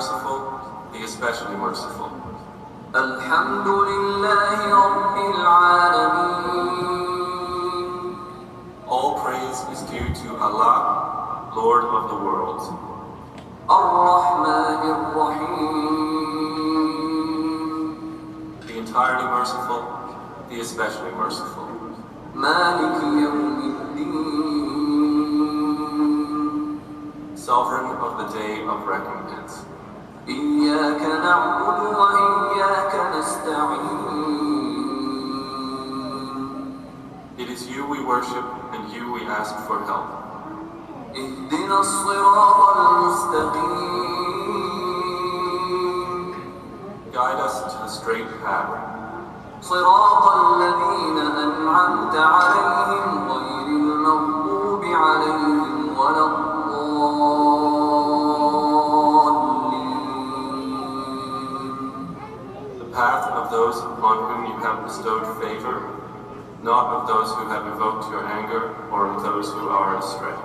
merciful, the especially merciful. Alhamdulillahi Rabbil Alameen. All praise is due to Allah, Lord of the worlds. Ar-Rahmanir Rahim. The entirely merciful, the especially merciful. Maliki Yawmiddin. Sovereign of the day of recompense. إياك نعبد وإياك نستعين. It is you we worship and you we ask for help. اهدنا الصراط المستقيم. Guide us to the straight path. صراط الذين أنعمت عليهم غير المغضوب عليهم ولا الضالين. The path of those upon whom you have bestowed favor, not of those who have evoked your anger or of those who are astray.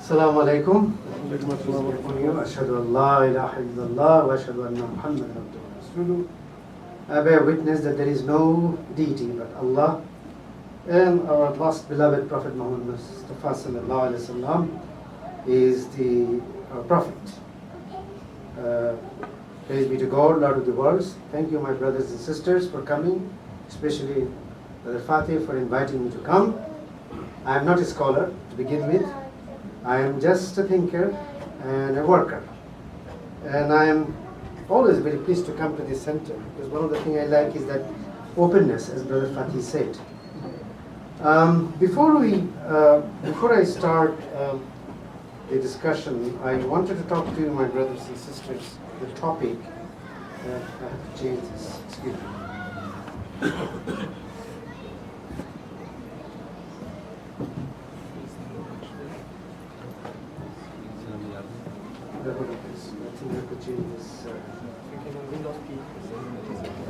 Assalamu alaikum. Ashhadu an la ilaha illallah wa ashhadu anna Muhammadan abduhu wa rasuluh. I bear witness that there is no deity but Allah, and our last beloved Prophet Muhammad Mustafa sallallahu alaihi wasallam is our Prophet. Praise be to God, Lord of the worlds. Thank you, my brothers and sisters, for coming, especially Brother Fatih for inviting me to come. I am not a scholar to begin with. I am just a thinker and a worker. And I am always very pleased to come to this center, because one of the things I like is that openness, as Brother Fatih said. Before I start the discussion, I wanted to talk to you, my brothers and sisters, the topic. I have to change this. Excuse me. I think I have to change this.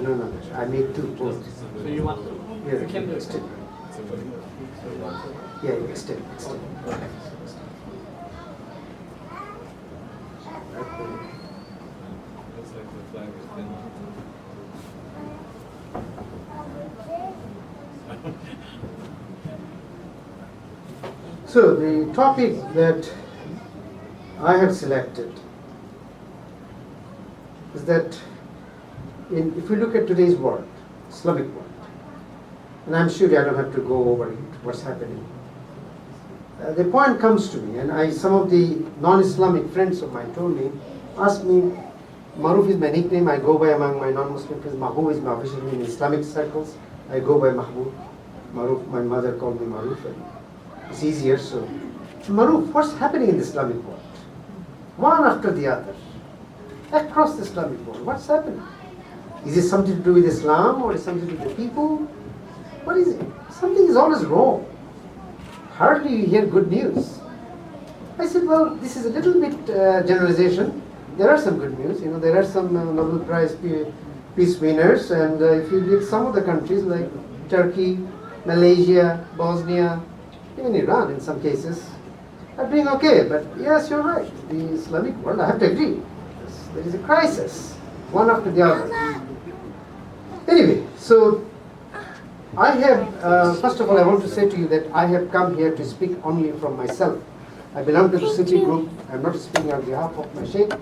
No, I made two posts. So you want to? Yeah, You can do it. extend. Yeah, extend. Okay. Looks like the flag is pinned. So the topic that I have selected is that if we look at today's world, Islamic world, and I'm sure I don't have to go over it, what's happening. The point comes to me, and some of the non-Islamic friends of mine told me, asked me, Maruf is my nickname, I go by among my non-Muslim friends. Mahbub is my official name in Islamic circles. I go by Mahbub. Maruf, my mother called me Maruf, and it's easier. So, Maruf, what's happening in the Islamic world? One after the other, across the Islamic world, what's happening? Is it something to do with Islam, or is it something to do with the people? What is it? Something is always wrong. Hardly you hear good news. I said, well, this is a little bit generalization. There are some good news. There are some Nobel Prize peace winners, and if you look at some of the countries like Turkey, Malaysia, Bosnia, even Iran in some cases, are doing okay. But yes, you're right. The Islamic world, I have to agree, there is a crisis, one after the other. Anyway, so I have, first of all, I want to say to you that I have come here to speak only from myself. I belong to the Sufi group. I'm not speaking on behalf of my Sheikh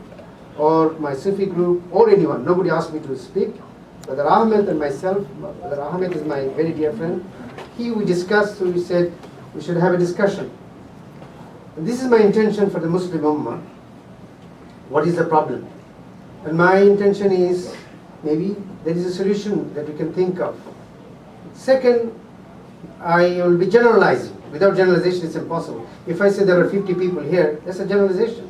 or my Sufi group or anyone. Nobody asked me to speak. Brother Ahmed and myself, Brother Ahmed is my very dear friend. We discussed, so we said we should have a discussion. And this is my intention for the Muslim Ummah. What is the problem? And my intention is, maybe there is a solution that we can think of. Second, I will be generalizing. Without generalization, it's impossible. If I say there are 50 people here, that's a generalization.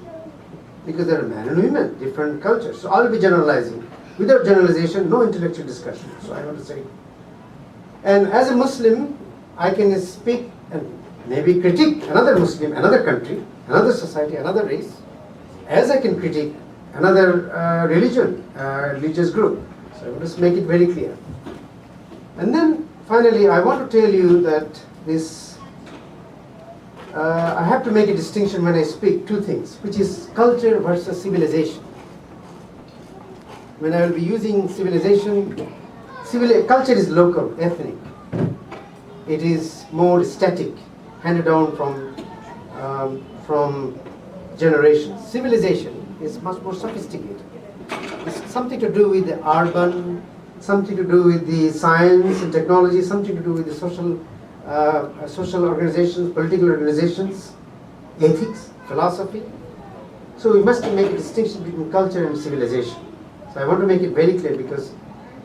Because there are men and women, different cultures. So I'll be generalizing. Without generalization, no intellectual discussion. So I want to say. And as a Muslim, I can speak and maybe critique another Muslim, another country, another society, another race, as I can critique another religious group. So I want to make it very clear. And then finally, I want to tell you that this, I have to make a distinction when I speak, two things, which is culture versus civilization. When I will be using civilization, culture is local, ethnic. It is more static, handed down from generations. Civilization is much more sophisticated. It's something to do with the urban, something to do with the science and technology, something to do with the social organizations, political organizations, ethics, philosophy. So we must make a distinction between culture and civilization. So I want to make it very clear, because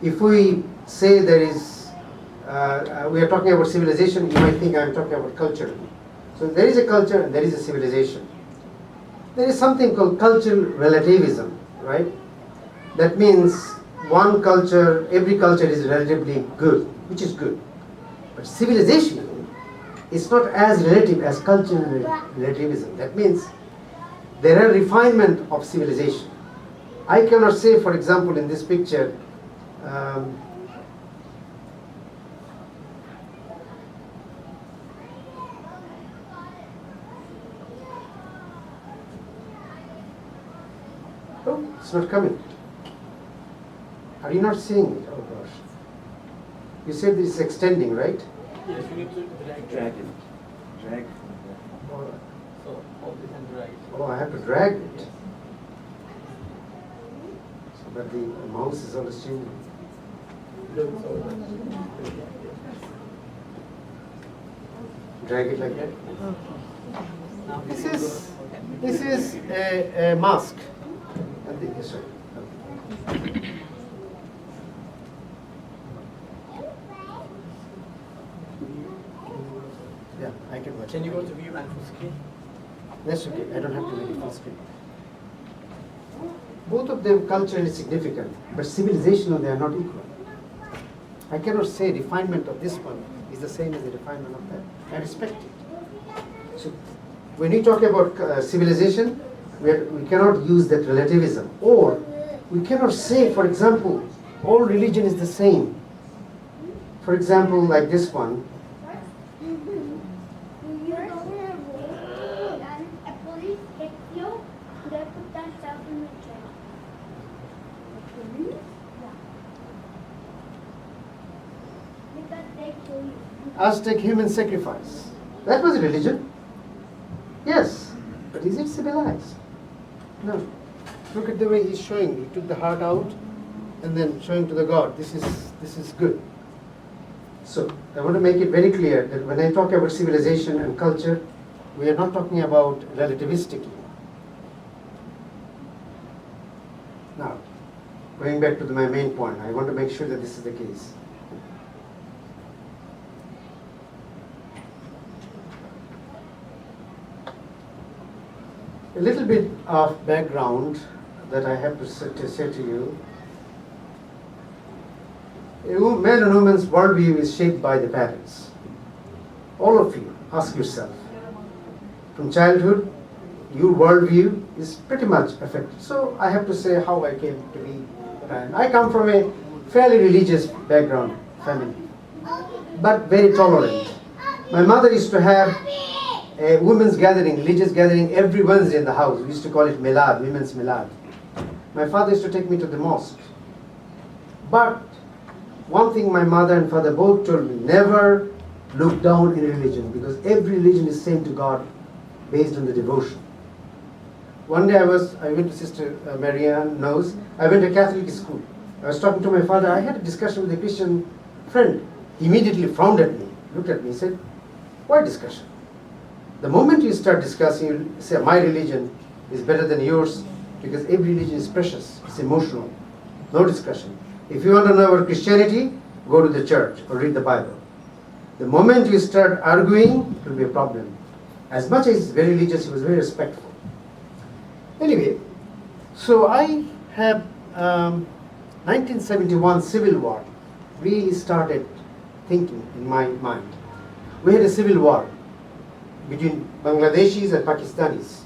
if we say there is, we are talking about civilization, you might think I am talking about culture. So there is a culture and there is a civilization. There is something called cultural relativism, right? That means one culture, every culture is relatively good, which is good. But civilization is not as relative as cultural relativism. That means there are refinement of civilization. I cannot say, for example, in this picture, oh, it's not coming. Are you not seeing it? Oh gosh. You said it's extending, right? Yes, you need to drag it. Drag. Or, So hold it and drag it. oh, I have to drag it. So that the mouse is always changing. Drag it like that. This is a mask. And the, sorry. Okay. Yeah, I can watch. Can you go to view and full screen? That's okay. I don't have to make it full screen. Both of them culturally significant, but civilizational they are not equal. I cannot say refinement of this one is the same as the refinement of that. I respect it. So when you talk about civilization, we cannot use that relativism, or we cannot say, for example, all religion is the same. For example, like this one. Aztec human sacrifice. That was a religion. Yes, but is it civilized? No. Look at the way he's showing. He took the heart out and then showing to the god. This is good. So I want to make it very clear that when I talk about civilization and culture, we are not talking about relativistically. Now, going back to my main point, I want to make sure that this is the case. A little bit of background that I have to say to you. A man and woman's worldview is shaped by the parents. All of you, ask yourself. From childhood, your worldview is pretty much affected. So I have to say how I came to be. And I come from a fairly religious background family, but very tolerant. My mother used to have a women's gathering, religious gathering, every Wednesday in the house. We used to call it Milad, women's Milad. My father used to take me to the mosque. But one thing my mother and father both told me, never look down in religion, because every religion is same to God based on the devotion. One day I went to Sister Marianne knows, I went to Catholic school. I was talking to my father, I had a discussion with a Christian friend. He immediately frowned at me, looked at me, said, why discussion? The moment you start discussing, you say, my religion is better than yours, because every religion is precious, it's emotional, no discussion. If you want to know about Christianity, go to the church or read the Bible. The moment you start arguing, it will be a problem. As much as he's very religious, he was very respectful. Anyway, so I have 1971 Civil War really started thinking in my mind. We had a civil war. between Bangladeshis and Pakistanis.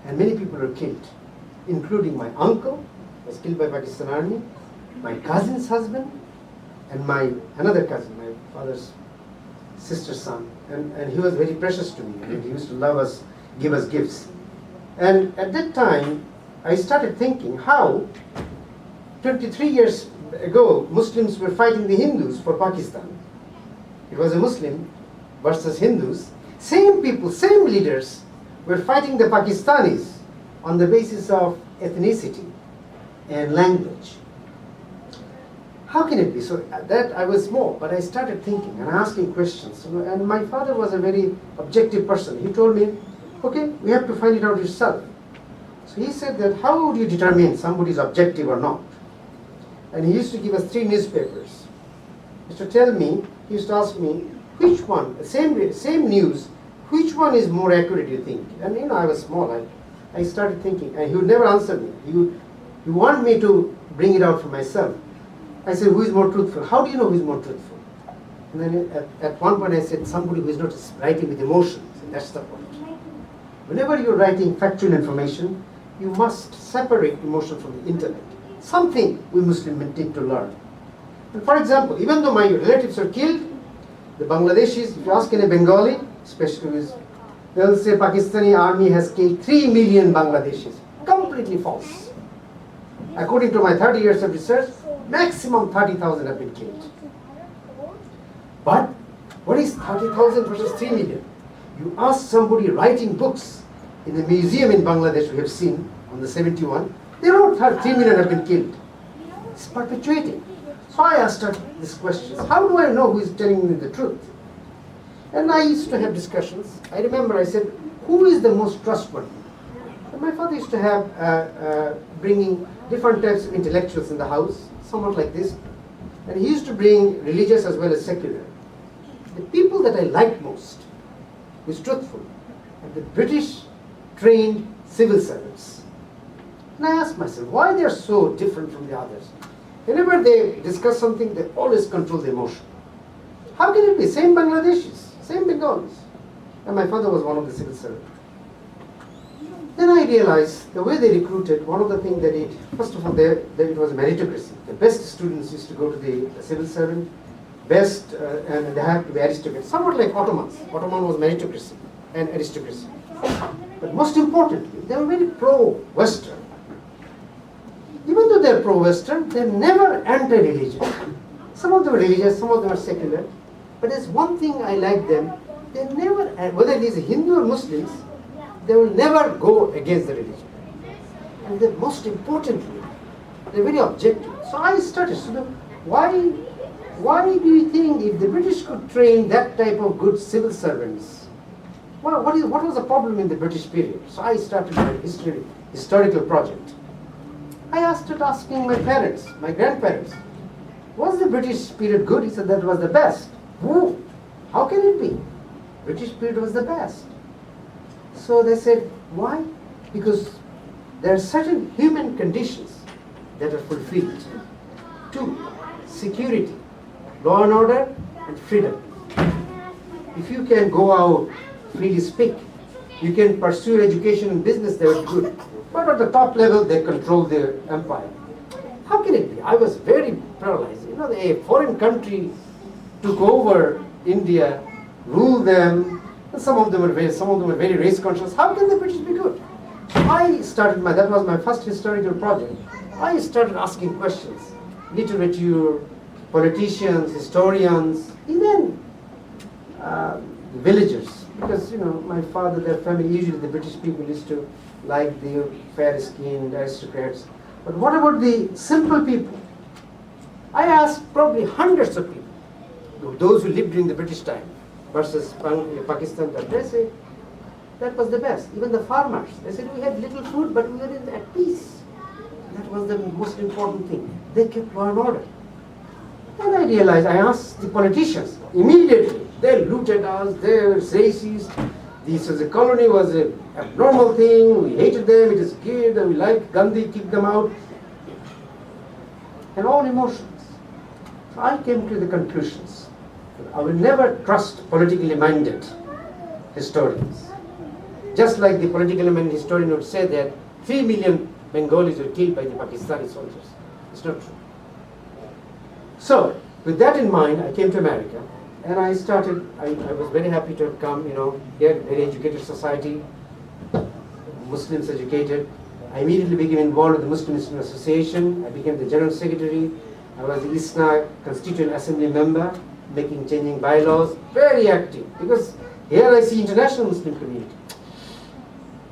And many people were killed, including my uncle, was killed by Pakistan Army, my cousin's husband, and my another cousin, my father's sister's son. And he was very precious to me, and he used to love us, give us gifts. And at that time, I started thinking how 23 years ago, Muslims were fighting the Hindus for Pakistan. It was a Muslim versus Hindus. Same people, same leaders were fighting the Pakistanis on the basis of ethnicity and language. How can it be? So that I was small, but I started thinking and asking questions. And my father was a very objective person. He told me, okay, we have to find it out yourself. So he said that how would you determine somebody is objective or not? And he used to give us 3 newspapers. He used to tell me, he used to ask me, which one, same news, which one is more accurate, you think? And I was small, I started thinking, and he would never answer me. He would want me to bring it out for myself. I said, who is more truthful? How do you know who is more truthful? And then at one point I said, somebody who is not writing with emotion. That's the point. Whenever you're writing factual information, you must separate emotion from the intellect. Something we Muslims need to learn. And for example, even though my relatives are killed, the Bangladeshis, if you ask any Bengali, especially, they'll say Pakistani army has killed 3 million Bangladeshis. Completely false. According to my 30 years of research, maximum 30,000 have been killed. But what is 30,000 versus 3 million? You ask somebody writing books in the museum in Bangladesh we have seen on the 71, they wrote 3 million have been killed. It's perpetuating. So I asked her these questions. How do I know who is telling me the truth? And I used to have discussions. I remember I said, who is the most trustworthy? And my father used to have bringing different types of intellectuals in the house, somewhat like this. And he used to bring religious as well as secular. The people that I liked most, who is truthful, are the British trained civil servants. And I asked myself, why they are so different from the others? Whenever they discuss something, they always control the emotion. How can it be? Same Bangladeshis, same Bengalis. And my father was one of the civil servants. Then I realized the way they recruited, one of the things they did, first of all, it was a meritocracy. The best students used to go to the civil servant, best, and they had to be aristocrats, somewhat like Ottomans. Ottoman was meritocracy and aristocracy. But most importantly, they were very pro-Western. Even though they're pro-Western, they're never anti-religion. Some of them are religious, some of them are secular. But there's one thing I like them, they never, whether it is Hindu or Muslims, they will never go against the religion. And most importantly, they're very objective. So I started, why do you think if the British could train that type of good civil servants, what was the problem in the British period? So I started my historical project. I started asking my parents, my grandparents, was the British period good? He said that was the best. Whoa, how can it be? British period was the best. So they said, why? Because there are certain human conditions that are fulfilled. 2, security, law and order, and freedom. If you can go out, freely speak, you can pursue education and business, they were good. But at the top level, they control the empire. How can it be? I was very paralyzed. A foreign country took over India, ruled them, and some of them were very race conscious. How can the British be good? So I started that was my first historical project. I started asking questions. Literature, politicians, historians, even villagers. Because, my father, their family, usually the British people used to like the fair-skinned aristocrats. But what about the simple people? I asked probably hundreds of people, those who lived during the British time versus Pakistan, they say that was the best. Even the farmers, they said we had little food, but we were at peace. That was the most important thing. They kept law and order. And I realized, I asked the politicians immediately. They looted us, they were racist. The colony was an abnormal thing. We hated them, it is good, and we liked Gandhi, kicked them out. And all emotions. So I came to the conclusions. I will never trust politically minded. historians. Just like the political historian would say that 3 million Bengalis were killed by the Pakistani soldiers. It's not true. So, with that in mind, I came to America and I started, I was very happy to have come, here, very educated society, Muslims educated. I immediately became involved with the Muslim Student Association. I became the General Secretary. I was the ISNA Constituent Assembly member, changing bylaws, very active, because here I see international Muslim community.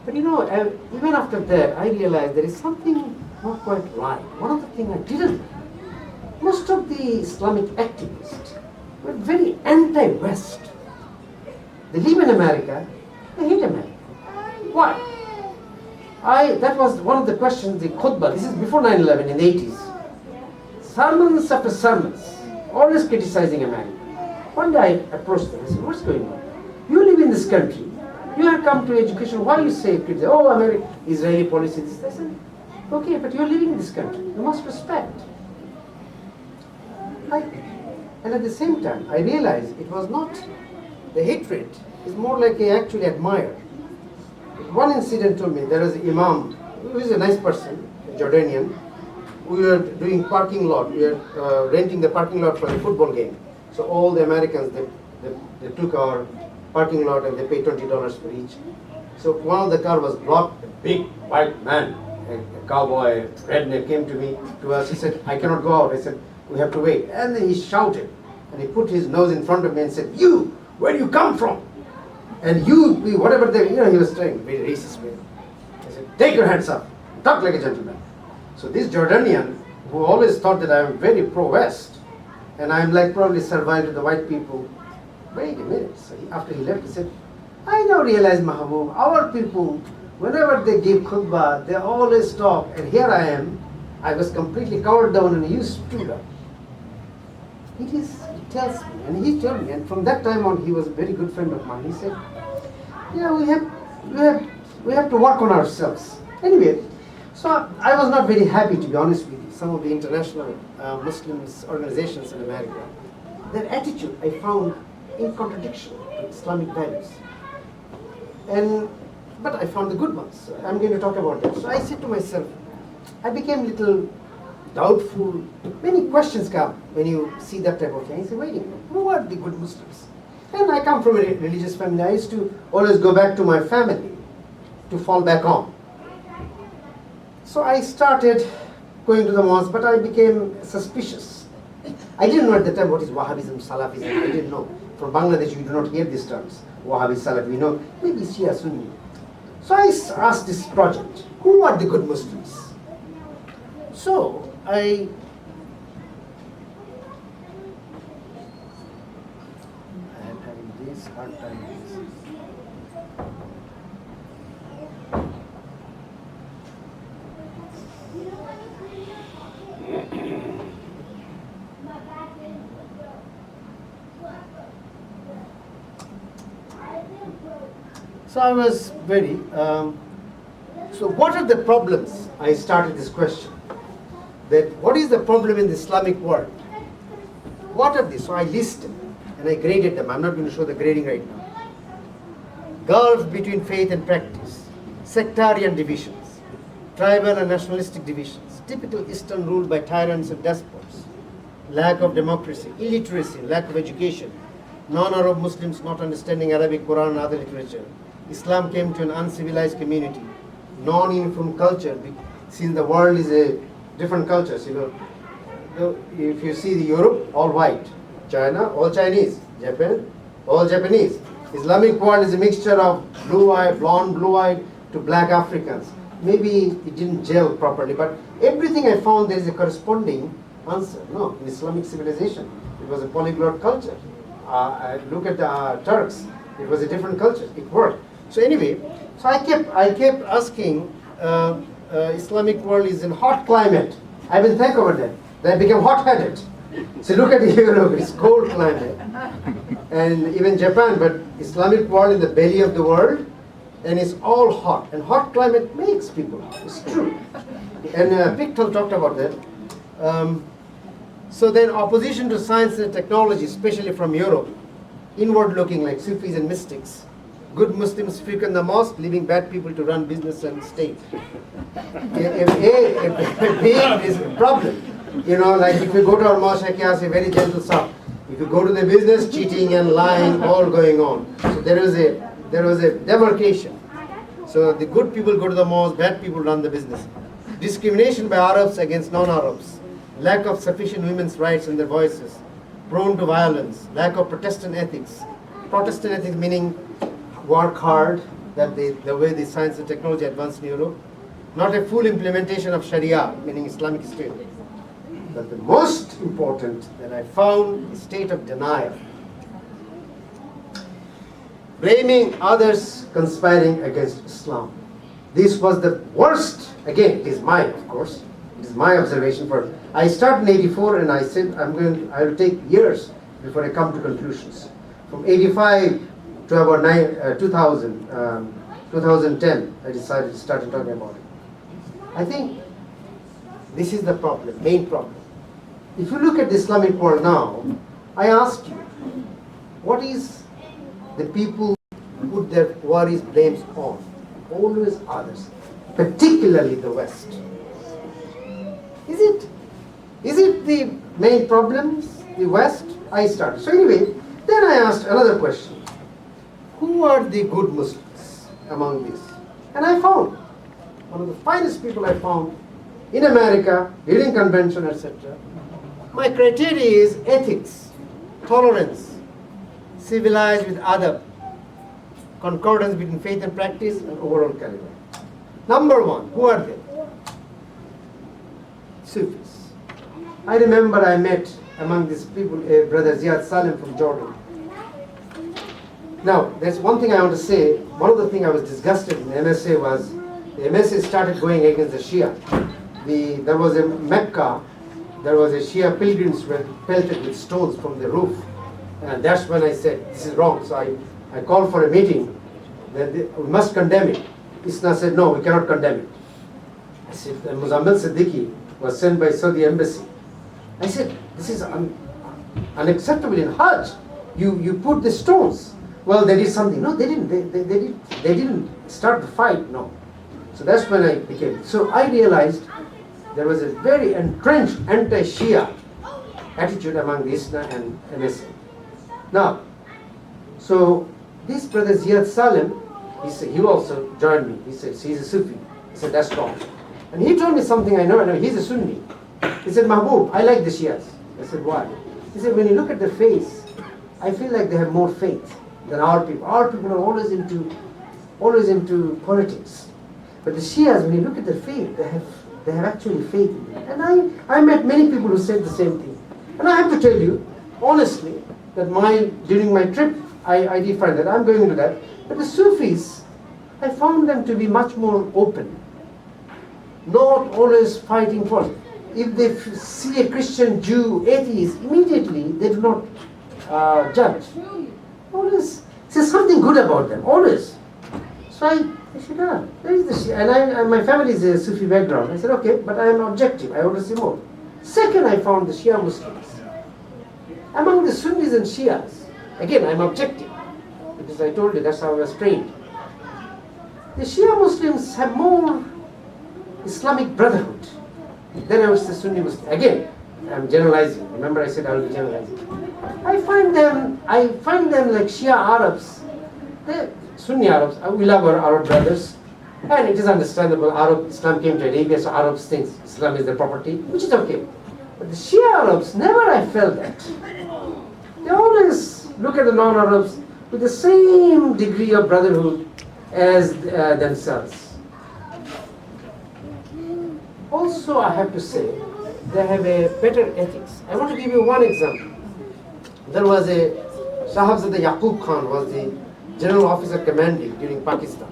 But even after that, I realized there is something not quite right. One of the things I didn't, most of the Islamic activists were very anti-West. They live in America, they hate America. Why? That was one of the questions, the khutbah, this is before 9/11 in the 80s. Sermons after sermons, always criticizing America. One day I approached them, I said, what's going on? You live in this country, you have come to education, why you say, oh, America, Israeli policy, this. I said, okay, but you're living in this country, you must respect. And at the same time, I realized it was not the hatred, it's more like I actually admire. One incident told me, there was an imam, who is a nice person, a Jordanian. We were doing parking lot, we were renting the parking lot for the football game. So all the Americans, they took our parking lot and they paid $20 for each. So one of the car was blocked, a big white man, a cowboy, redneck came to us, he said, I cannot go out. I said, we have to wait. And then he shouted, and he put his nose in front of me and said, you, where do you come from? And you, whatever he was trying, very racist way. I said, take your hands up, talk like a gentleman. So this Jordanian, who always thought that I am very pro-West, and I'm like probably survived with the white people, wait a minute. So after he left, he said, I now realize, Mahabub, our people, whenever they give khutbah, they always talk, and here I am, I was completely covered down and you stood up. He tells me, and he told me, and from that time on, he was a very good friend of mine. He said, yeah, we have to work on ourselves. Anyway, so I was not very happy, to be honest with you. Some of the international Muslim organizations in America, their attitude I found in contradiction to Islamic values. But I found the good ones. I'm going to talk about that. So I said to myself, I became a little doubtful. Many questions come when you see that type of thing. I say, wait a minute, who are the good Muslims? And I come from a religious family. I used to always go back to my family to fall back on. So I started going to the mosque, but I became suspicious. I didn't know at the time what is Wahhabism, Salafism. I didn't know. From Bangladesh, you do not hear these terms. Wahhabi, Salafi, you know, maybe Shia, Sunni. So I asked this project, who are the good Muslims? So I am having this hard time. So I was very, so what are the problems? I started this question. That what is the problem in the Islamic world? What are these? So I listed and I graded them. I'm not going to show the grading right now. Gulf between faith and practice, sectarian divisions, tribal and nationalistic divisions, typical Eastern ruled by tyrants and despots, lack of democracy, illiteracy, lack of education, non-Arab Muslims not understanding Arabic, Quran and other literature. Islam came to an uncivilized community, non-uniform culture, since the world is a different cultures, if you see the Europe, all white, China, all Chinese, Japan, all Japanese. Islamic world is a mixture of blue-eyed, blonde, blue-eyed to black Africans. Maybe it didn't gel properly, but everything I found there is a corresponding answer. No, in Islamic civilization, it was a polyglot culture. I look at the Turks, it was a different culture, it worked. So anyway, so I kept asking, Islamic world is in hot climate. I will think over that. Then I became hot-headed. So look at Europe, it's cold climate. And even Japan, but Islamic world in the belly of the world, and it's all hot. And hot climate makes people hot, it's true. And Pichtal talked about that. So then opposition to science and technology, especially from Europe, inward looking like Sufis and mystics, good Muslims frequent the mosque, leaving bad people to run business and state. If B is a problem. Like if you go to our mosque, I say very gentle soft. If you go to the business, cheating and lying, all going on. So there was a demarcation. So the good people go to the mosque, bad people run the business. Discrimination by Arabs against non-Arabs. Lack of sufficient women's rights and their voices. Prone to violence. Lack of Protestant ethics. Protestant ethics meaning work hard, that the way the science and technology advanced in Europe. Not a full implementation of Sharia, meaning Islamic State. But the most important that I found is state of denial. Blaming others, conspiring against Islam. This was the worst. Again, it is mine, of course. It is my observation. I started in '84 and I said I will take years before I come to conclusions. From '85 to about 2010, I decided to start talking about it. I think this is the problem, main problem. If you look at the Islamic world now, I ask you, what is the people put their worries, blames on? Always others, particularly the West. Is it the main problems, the West? I started. So anyway, then I asked another question. Who are the good Muslims among these? And I found one of the finest people I found in America, during convention, etc. My criteria is ethics, tolerance, civilized with adab, concordance between faith and practice, and overall caliber. Number one, who are they? Sufis. I remember I met among these people Brother Ziad Salim from Jordan. Now, there's one thing I want to say. One of the things I was disgusted in the MSA was the MSA started going against the Shia. There was a Mecca, there was a Shia pilgrims were pelted with stones from the roof. And that's when I said, this is wrong. So I called for a meeting that we must condemn it. ISNA said, no, we cannot condemn it. I said, Muzammil Siddiqui was sent by Saudi embassy. I said, this is unacceptable in Hajj. You put the stones. Well, they did something. No, they didn't. They didn't start the fight. No. So that's when I became. So I realized there was a very entrenched anti-Shia attitude among the ISNA and MSA. Now, so this brother Ziad Salim, he also joined me. He said, he's a Sufi. He said, that's wrong. And he told me something I know, he's a Sunni. He said, Mahbub, I like the Shias. I said, why? He said, when you look at their face, I feel like they have more faith than our people. Our people are always into politics. But the Shias, when you look at their faith, they have actually faith in it. And I met many people who said the same thing. And I have to tell you, honestly, that during my trip, I did find that. I'm going into that. But the Sufis, I found them to be much more open. Not always fighting for it. If they see a Christian, Jew, atheist, immediately they do not judge. Always say something good about them, always. So I said, there is the Shia. And my family is a Sufi background. I said, okay, but I am objective. I want to see more. Second, I found the Shia Muslims. Among the Sunnis and Shias, again, I am objective. Because I told you that's how I was trained. The Shia Muslims have more Islamic brotherhood than I was the Sunni Muslim. Again, I'm generalizing. Remember I said I will be generalizing. I find them like Shia Arabs. They're Sunni Arabs. We love our Arab brothers. And it is understandable. Islam came to Arabia, so Arabs think Islam is their property, which is okay. But the Shia Arabs, never I felt that. They always look at the non-Arabs with the same degree of brotherhood as themselves. Also, I have to say, they have a better ethics. I want to give you one example. There was a Shahzada Yaqub Khan was the general officer commanding during Pakistan,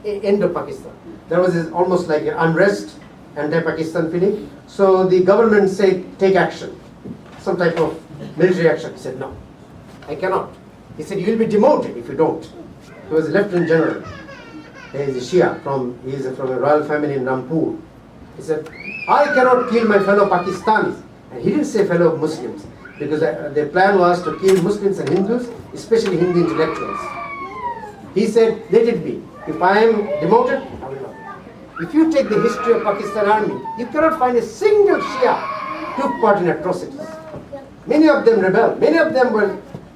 end of Pakistan. There was almost like an unrest, anti-Pakistan feeling. So the government said, take action, some type of military action. He said, no, I cannot. He said, you will be demoted if you don't. He was a lieutenant general. He is a Shia, he is from a royal family in Rampur. He said, I cannot kill my fellow Pakistanis. And he didn't say fellow Muslims, because their plan was to kill Muslims and Hindus, especially Hindu intellectuals. He said, let it be. If I am demoted, I will not. If you take the history of Pakistan army, you cannot find a single Shia took part in atrocities. Many of them rebelled. Many of them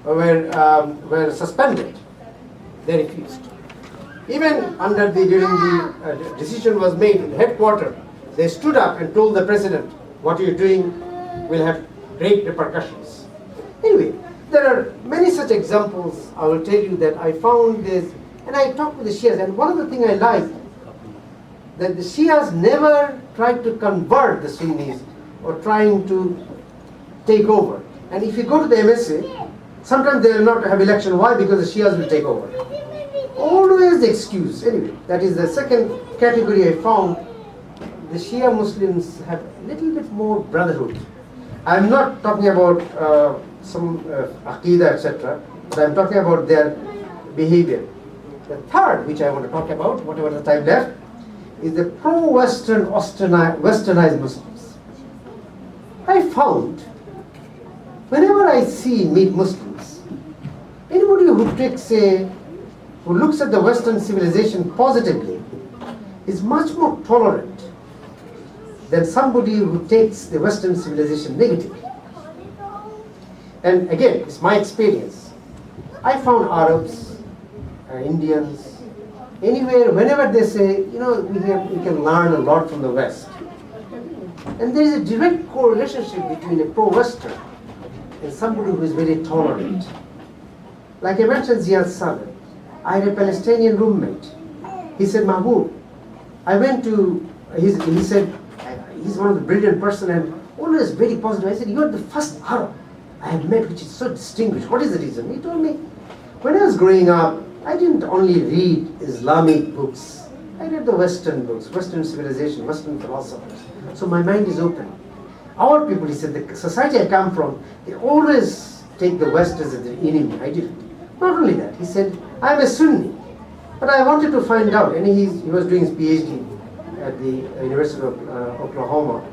were suspended. They refused. Even during the decision was made in the headquarters, they stood up and told the president, what you're doing will have great repercussions. Anyway, there are many such examples. I will tell you that I found this, and I talked with the Shias, and one of the things I liked, that the Shias never tried to convert the Sunnis or trying to take over. And if you go to the MSA, sometimes they will not have election. Why? Because the Shias will take over. Always the excuse. Anyway, that is the second category I found. The Shia Muslims have a little bit more brotherhood. I'm not talking about some Aqidah, etc., but I'm talking about their behavior. The third, which I want to talk about, whatever the time left, is the pro-Western, westernized Muslims. I found, whenever I meet Muslims, anybody who looks at the Western civilization positively is much more tolerant than somebody who takes the Western civilization negatively. And again, it's my experience. I found Arabs, Indians, anywhere, whenever they say, we can learn a lot from the West. And there is a direct correlationship between a pro-Western and somebody who is very tolerant. Like I mentioned Ziad Saleh, I had a Palestinian roommate. He said, Mahmoud, I went to, he said, he's one of the brilliant person and always very positive. I said, you are the first Arab I have met which is so distinguished. What is the reason? He told me, when I was growing up, I didn't only read Islamic books. I read the Western books, Western civilization, Western philosophers. So my mind is open. Our people, he said, the society I come from, they always take the West as the enemy. I didn't. Not only that, he said, I'm a Sunni. But I wanted to find out, and he was doing his PhD at the University of Oklahoma.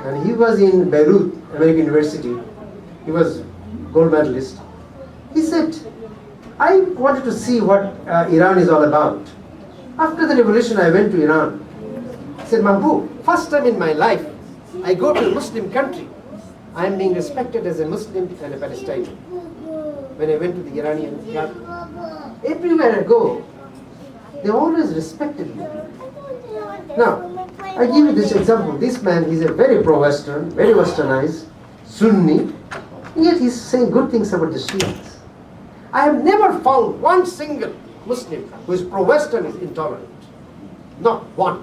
And he was in Beirut, American University. He was gold medalist. He said, I wanted to see what Iran is all about. After the revolution, I went to Iran. He said, Mahbub, first time in my life, I go to a Muslim country. I am being respected as a Muslim and a Palestinian. When I went to the Iranian capital, everywhere I go, they always respected me. Now, I give you this example. This man, he's a very pro-Western, very westernized, Sunni, and yet he's saying good things about the Shias. I have never found one single Muslim who is pro-Western is intolerant. Not one.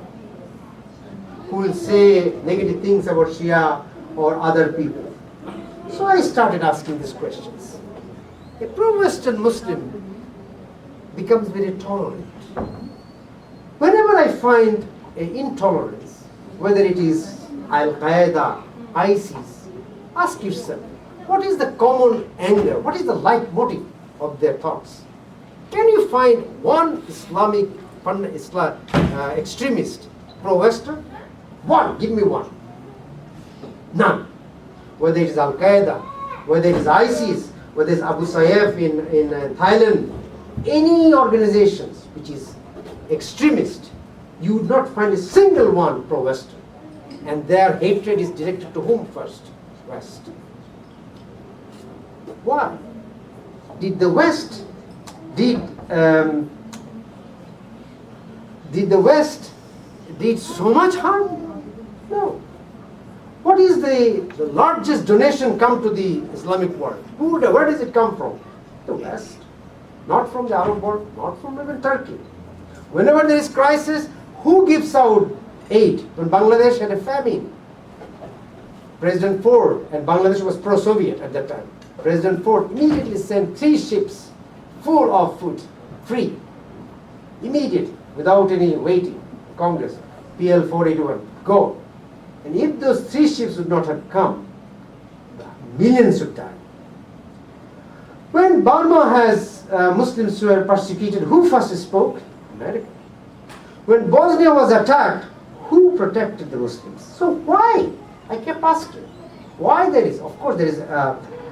Who will say negative things about Shia or other people. So I started asking these questions. A pro-Western Muslim becomes very tolerant. Whenever I find an intolerance, whether it is Al-Qaeda, ISIS, ask yourself, what is the common anger? What is the leitmotif of their thoughts? Can you find one Islamic extremist pro-Western? One, give me one. None. Whether it is Al-Qaeda, whether it is ISIS, whether it is Abu Sayyaf in Thailand, any organizations which is extremist, you would not find a single one pro-Western. And their hatred is directed to whom first? West. Why? Did the West did so much harm? No. What is the largest donation come to the Islamic world? Where does it come from? The West. Not from the Arab world, not from even Turkey. Whenever there is crisis, who gives out aid? When Bangladesh had a famine, President Ford, and Bangladesh was pro-Soviet at that time, President Ford immediately sent 3 ships full of food, free, immediately, without any waiting. Congress, PL 481, go. And if those 3 ships would not have come, millions would die. When Burma has Muslims who were persecuted, who first spoke? America. When Bosnia was attacked, who protected the Muslims? So why? I kept asking. Why there is? Of course there is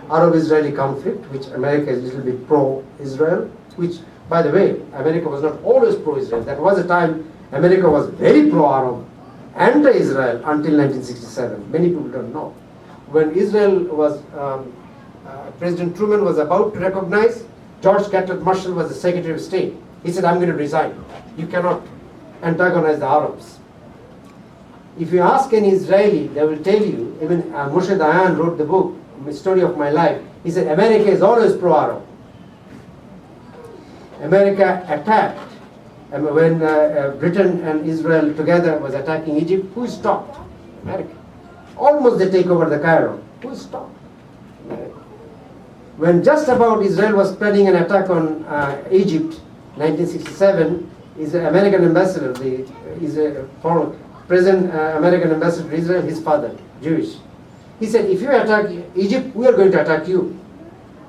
Arab-Israeli conflict, which America is a little bit pro-Israel, which By the way, America was not always pro-Israel. There was a time America was very pro-Arab, anti-Israel until 1967. Many people don't know. When Israel was, President Truman was about to recognize, George Catlett Marshall was the Secretary of State. He said, I'm going to resign. You cannot antagonize the Arabs. If you ask any Israeli, they will tell you, even Moshe Dayan wrote the book, The Story of My Life. He said, America is always pro-Arab. America attacked, and when Britain and Israel together was attacking Egypt, who stopped? America. Almost they take over the Cairo. Who stopped? America. When just about Israel was planning an attack on Egypt, 1967, is the American ambassador, present American ambassador to Israel, his father, Jewish. He said, if you attack Egypt, we are going to attack you.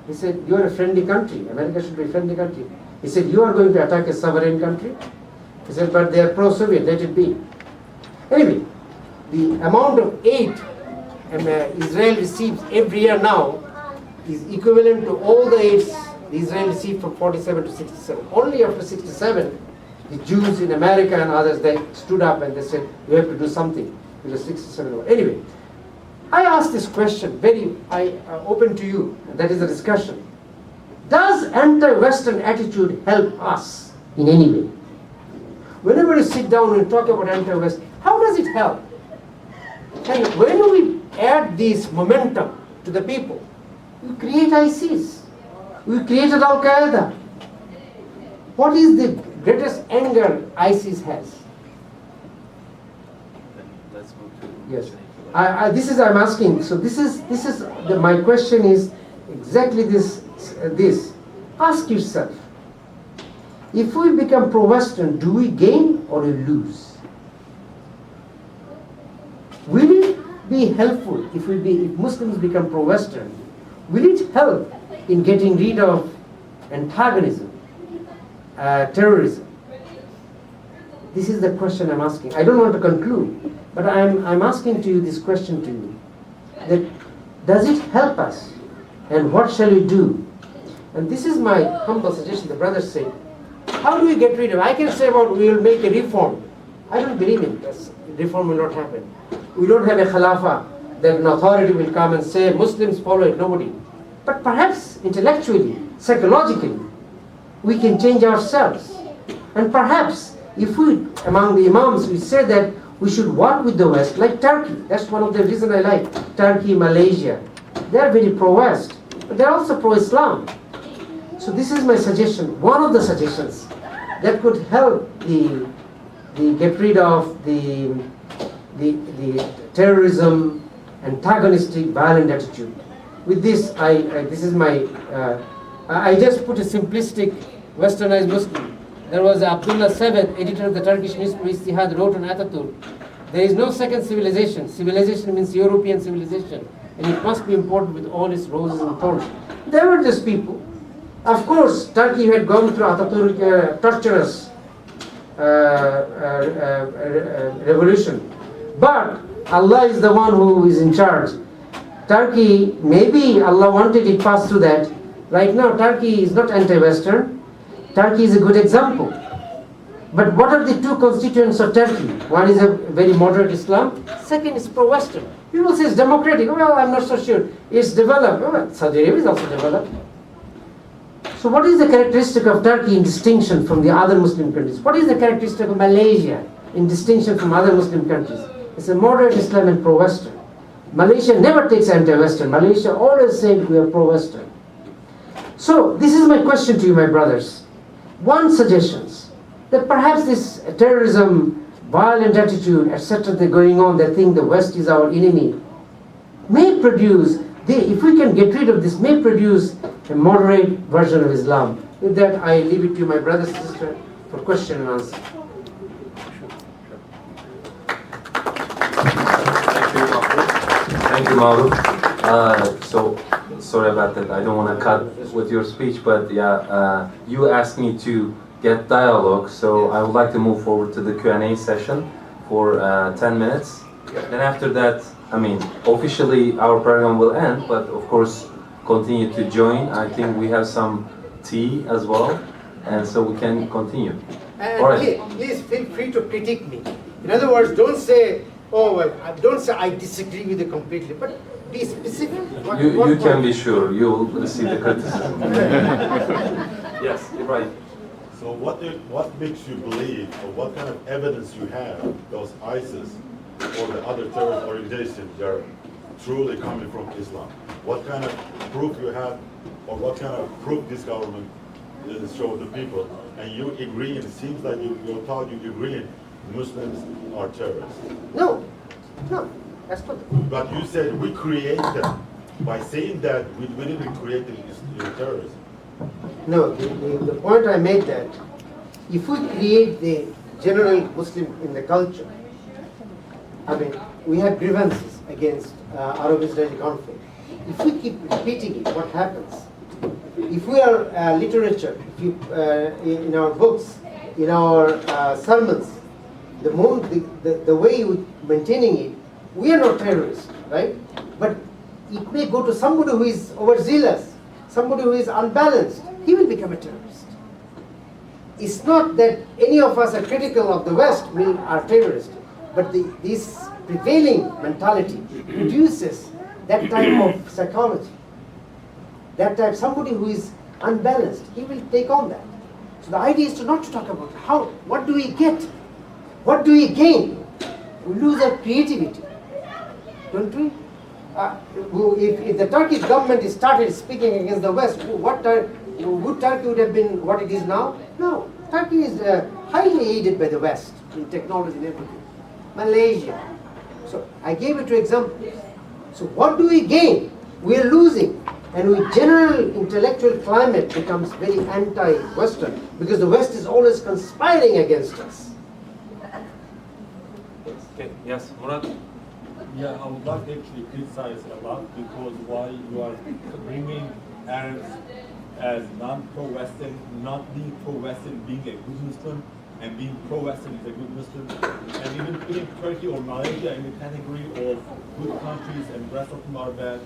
He said, you are a friendly country. America should be a friendly country. He said, you are going to attack a sovereign country? He said, but they are pro-Soviet, let it be. Anyway, the amount of aid Israel receives every year now is equivalent to all the aids Israel received from 47 to 67. Only after 67, the Jews in America and others, they stood up and they said, we have to do something. It was 67. Anyway, I asked this question, very open to you, and that is a discussion. Does anti-Western attitude help us in any way? Whenever you sit down and talk about anti-West, how does it help? And when we add this momentum to the people, we create ISIS, we created Al-Qaeda. What is the greatest anger ISIS has? Let's move to Yes. I'm asking. So my question is exactly this. Ask yourself: if we become pro-Western, do we gain or we lose? Will it be helpful if Muslims become pro-Western? Will it help in getting rid of antagonism, terrorism? This is the question I'm asking. I don't want to conclude, but I'm asking to you this question to you. That does it help us? And what shall we do? And this is my humble suggestion. The brothers say, how do we get rid of? I can say about we will make a reform. I don't believe in this. Reform will not happen. We don't have a khilafah that an authority will come and say Muslims follow it. Nobody. But perhaps intellectually, psychologically, we can change ourselves. And perhaps if we, among the imams, we say that we should work with the West, like Turkey. That's one of the reasons I like Turkey, Malaysia. They are very pro-West, but they are also pro-Islam. So this is my suggestion, one of the suggestions that could help the get rid of the terrorism, antagonistic, violent attitude. With this, I just put a simplistic, westernized Muslim. There was Abdullah VII, editor of the Turkish newspaper Istihad, wrote on Ataturk, there is no second civilization. Civilization means European civilization, and it must be imported with all its roses and thorns. They were just people. Of course, Turkey had gone through Ataturk torturous revolution. But Allah is the one who is in charge. Turkey, maybe Allah wanted it pass through that. Right now, Turkey is not anti-Western. Turkey is a good example. But what are the two constituents of Turkey? One is a very moderate Islam. Second is pro-Western. People say it's democratic. Well, I'm not so sure. It's developed. Well, Saudi Arabia is also developed. So what is the characteristic of Turkey in distinction from the other Muslim countries? What is the characteristic of Malaysia in distinction from other Muslim countries? It's a moderate Islam and pro-Western. Malaysia never takes anti-Western. Malaysia always said we are pro-Western. So this is my question to you, my brothers. One suggestion, that perhaps this terrorism, violent attitude, etc. they're going on, they think the West is our enemy, may produce, if we can get rid of this, may produce a moderate version of Islam. With that, I leave it to you, my brothers and sisters, for question and answer. Thank you, Maruf. So, sorry about that. I don't want to cut with your speech, but yeah, you asked me to get dialogue, so I would like to move forward to the Q&A session for 10 minutes. Then after that, officially our program will end, but of course, continue to join. I think we have some tea as well, and so we can continue. And All right. please feel free to critique me. In other words, don't say, oh well, don't say I disagree with you completely, but be specific. You can be sure you will receive the criticism. Yes, you're right. So what makes you believe, or what kind of evidence you have those ISIS or the other terrorist organizations they're truly coming from Islam? What kind of proof you have, or what kind of proof this government show the people? And you agree, and it seems like you're told you agree Muslims are terrorists. No, that's not. But you said we create them. By saying that, we didn't create the terrorists. No, the point I made that if we create the general Muslim in the culture, I mean, we have grievances against Arab-Israeli conflict. If we keep repeating it, what happens? If we are literature, in our books, in our sermons, the way you maintaining it, we are not terrorists, right? But it may go to somebody who is overzealous, somebody who is unbalanced, he will become a terrorist. It's not that any of us are critical of the West, we are terrorists, but this prevailing mentality produces that type of psychology. That type, somebody who is unbalanced, he will take on that. So the idea is not to talk about what do we get? What do we gain? We lose our creativity, don't we? If the Turkish government started speaking against the West, would Turkey would have been what it is now? No. Turkey is highly aided by the West in technology and everything. Malaysia. So I gave it two examples. So what do we gain? We are losing. And our general intellectual climate becomes very anti-Western because the West is always conspiring against us. Okay. Yes, Murat. Yeah, I would like to actually criticize a lot because why you are bringing Arabs as non-pro-Western, not being pro-Western, being a good Muslim, and being pro-Western is a good Muslim, and even putting Turkey or Malaysia in the category of good countries and the rest of them are bad.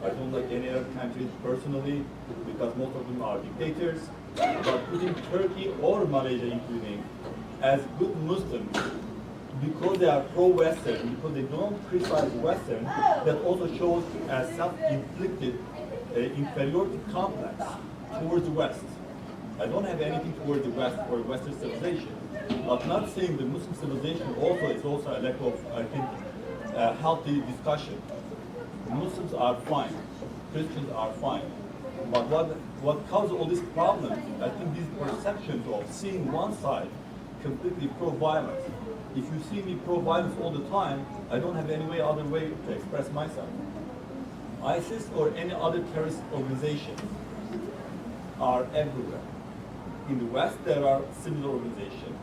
I don't like any other countries personally because most of them are dictators, but putting Turkey or Malaysia including as good Muslims because they are pro-Western, because they don't criticize Western, that also shows a self-inflicted inferiority complex towards the West. I don't have anything towards the West or Western civilization. I'm not saying the Muslim civilization also is also a lack of, I think, healthy discussion. Muslims are fine, Christians are fine, but what causes all these problems, I think these perceptions of seeing one side completely pro-violence. If you see me pro-violence all the time, I don't have any other way to express myself. ISIS or any other terrorist organization are everywhere. In the West, there are similar organizations.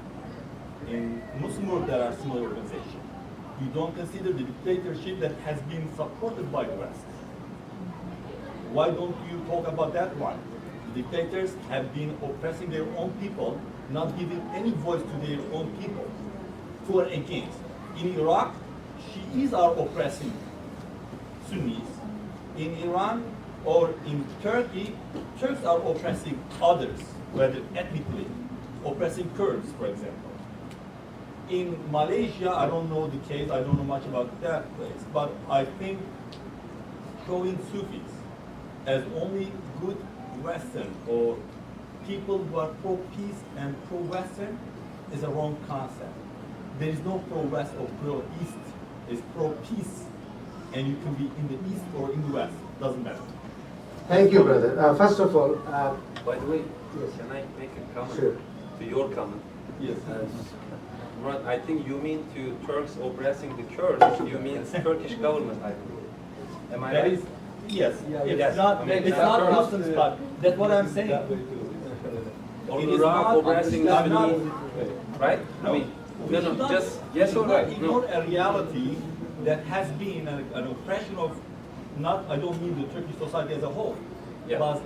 In Muslim world, there are similar organizations. You don't consider the dictatorship that has been supported by the West. Why don't you talk about that one? The dictators have been oppressing their own people, not giving any voice to their own people, for and against. In Iraq, Shiis are oppressing Sunnis. In Iran or in Turkey, Turks are oppressing others, whether ethnically, oppressing Kurds, for example. In Malaysia, I don't know the case, I don't know much about that place, but I think showing Sufis as only good Western or people who are pro-peace and pro-Western is a wrong concept. There is no pro-West or pro-East, it's pro-peace, and you can be in the East or in the West, doesn't matter. Thank you, brother. First of all, By the way, yes. can I make a comment Sure. to your comment? Yes. Murat, I think you mean to Turks oppressing the Kurds. You mean Turkish government, I believe. Am I That right? is, yes, it's Yes. not, I mean, it's it's not not Muslims, but that's what I'm saying. Or It is Iraq not- oppressing it is not- Sunni, right? I mean, we should no, not- just we yes should or not right? ignore No. a reality that has been an oppression of, not, I don't mean the Turkish society as a whole, Yeah. but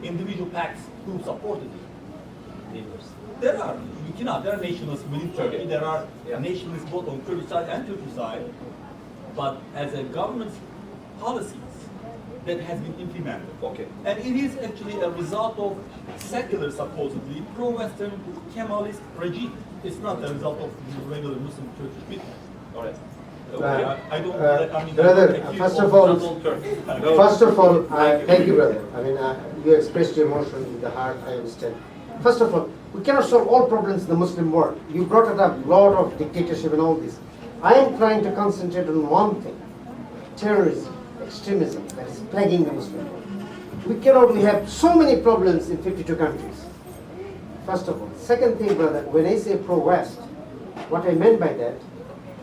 individual pacts who supported it. Neighbors. There are, you cannot, there are nationalists within Turkey, Okay. there are Yeah. nationalists both on Kurdish side and Turkish side, but as a government's policies, that has been implemented. Okay. And it is actually a result of secular, supposedly, pro-Western Kemalist regime. It's not a result of the regular Muslim Turkish people. All right. I don't, I mean, brother, I don't first accuse of all, Donald Trump. Go. First of all, thank you, brother. I mean, you expressed your emotion with the heart, I understand. First of all, we cannot solve all problems in the Muslim world. You brought it up, a lot of dictatorship and all this. I am trying to concentrate on one thing, terrorism, extremism that is plaguing the Muslim world. We have so many problems in 52 countries. First of all. Second thing, brother, when I say pro-West, what I meant by that,